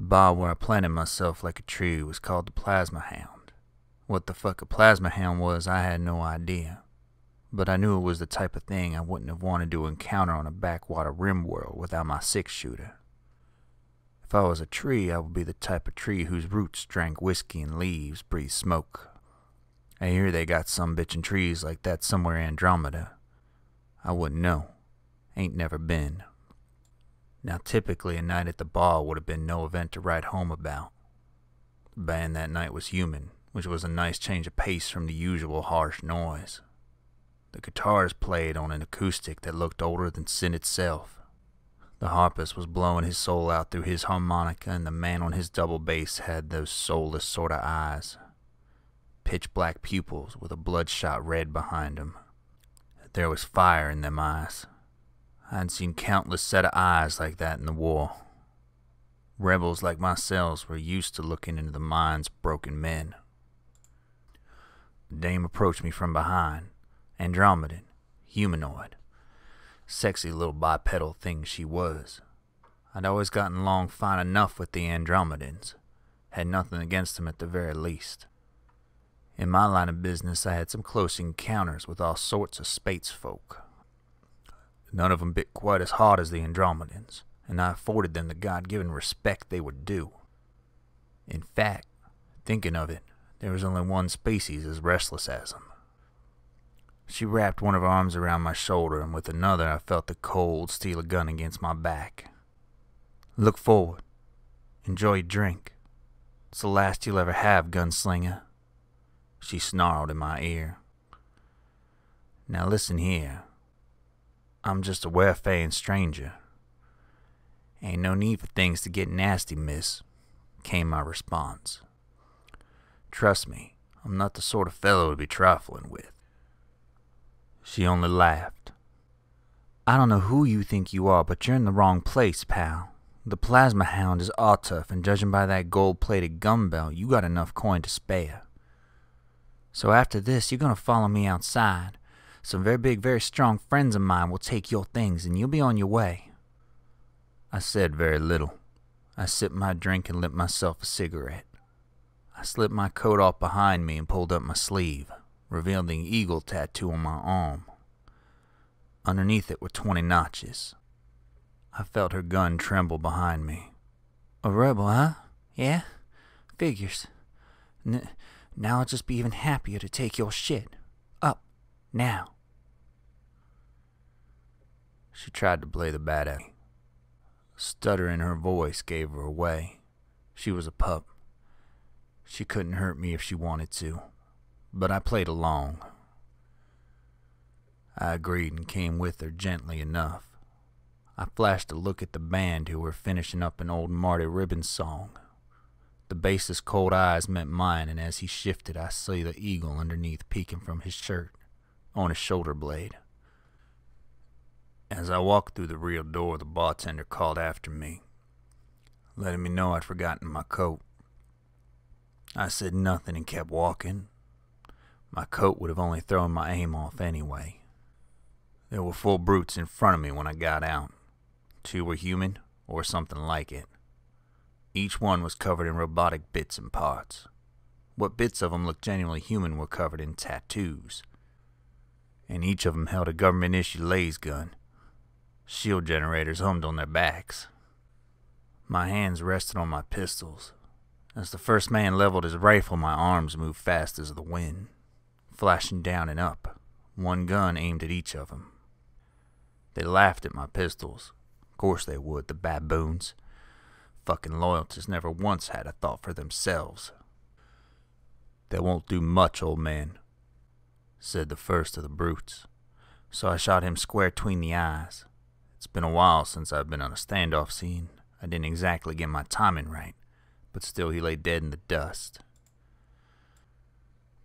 The bar where I planted myself like a tree was called the Plasma Hound. What the fuck a Plasma Hound was, I had no idea. But I knew it was the type of thing I wouldn't have wanted to encounter on a backwater rim world without my six-shooter. If I was a tree, I would be the type of tree whose roots drank whiskey and leaves breathed smoke. I hear they got some bitchin' trees like that somewhere in Andromeda. I wouldn't know. Ain't never been. Now typically a night at the bar would have been no event to write home about. The band that night was human, which was a nice change of pace from the usual harsh noise. The guitars played on an acoustic that looked older than sin itself. The harpist was blowing his soul out through his harmonica, and the man on his double bass had those soulless sort of eyes. Pitch black pupils with a bloodshot red behind them. There was fire in them eyes. I had seen countless set of eyes like that in the war. Rebels like myself were used to looking into the minds of broken men. The dame approached me from behind. Andromedan, humanoid, sexy little bipedal thing she was. I'd always gotten along fine enough with the Andromedans, had nothing against them at the very least. In my line of business I had some close encounters with all sorts of space folk. None of them bit quite as hard as the Andromedans, and I afforded them the God-given respect they were due. In fact, thinking of it, there was only one species as restless as them. She wrapped one of her arms around my shoulder, and with another I felt the cold steal a gun against my back. Look forward. Enjoy your drink. It's the last you'll ever have, Gunslinger. She snarled in my ear. Now listen here. I'm just a welfaring stranger. Ain't no need for things to get nasty, miss, came my response. Trust me, I'm not the sort of fellow to be trifling with. She only laughed. I don't know who you think you are, but you're in the wrong place, pal. The Plasma Hound is all tough, and judging by that gold-plated gun belt, you got enough coin to spare. So after this, you're gonna follow me outside. Some very big, very strong friends of mine will take your things, and you'll be on your way. I said very little. I sipped my drink and lit myself a cigarette. I slipped my coat off behind me and pulled up my sleeve, revealing the eagle tattoo on my arm. Underneath it were 20 notches. I felt her gun tremble behind me. A rebel, huh? Yeah? Figures. Now I'll just be even happier to take your shit. Up. Now. She tried to play the bad at me. A stutter in her voice gave her away. She was a pup. She couldn't hurt me if she wanted to. But I played along. I agreed and came with her gently enough. I flashed a look at the band who were finishing up an old Marty Ribbons song. The bassist's cold eyes met mine, and as he shifted I saw the eagle underneath peeking from his shirt, on his shoulder blade. As I walked through the rear door, the bartender called after me, letting me know I'd forgotten my coat. I said nothing and kept walking. My coat would have only thrown my aim off anyway. There were 4 brutes in front of me when I got out. 2 were human, or something like it. Each one was covered in robotic bits and parts. What bits of them looked genuinely human were covered in tattoos. And each of them held a government-issued laser gun. Shield generators hummed on their backs. My hands rested on my pistols. As the first man leveled his rifle, my arms moved fast as the wind, flashing down and up, one gun aimed at each of them. They laughed at my pistols. Of course they would, the baboons. Fucking loyalties never once had a thought for themselves. That won't do much, old man, said the first of the brutes. So I shot him square between the eyes. It's been a while since I've been on a standoff scene. I didn't exactly get my timing right, but still he lay dead in the dust.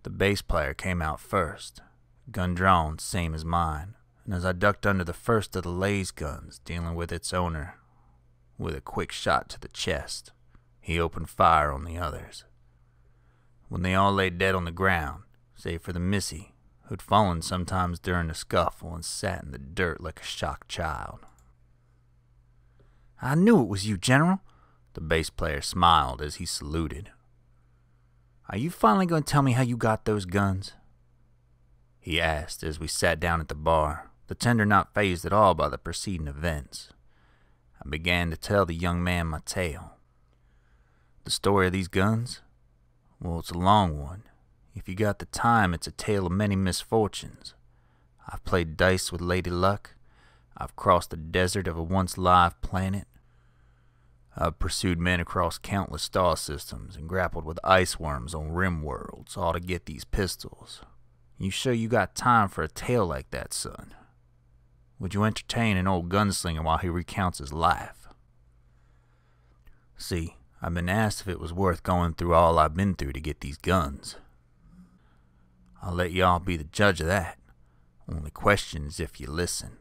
The bass player came out first, gun drawn, same as mine, and as I ducked under the first of the laser guns, dealing with its owner, with a quick shot to the chest, he opened fire on the others. When they all lay dead on the ground, save for the missy, who'd fallen sometimes during the scuffle and sat in the dirt like a shocked child. I knew it was you, General. The bass player smiled as he saluted. "Are you finally going to tell me how you got those guns?" he asked as we sat down at the bar, the tender not fazed at all by the preceding events. I began to tell the young man my tale. The story of these guns? Well, it's a long one. If you got the time, it's a tale of many misfortunes. I've played dice with Lady Luck. I've crossed the desert of a once live planet. I've pursued men across countless star systems and grappled with ice worms on rim worlds, all to get these pistols. You sure you got time for a tale like that, son? Would you entertain an old gunslinger while he recounts his life? See, I've been asked if it was worth going through all I've been through to get these guns. I'll let y'all be the judge of that. Only question is if you listen.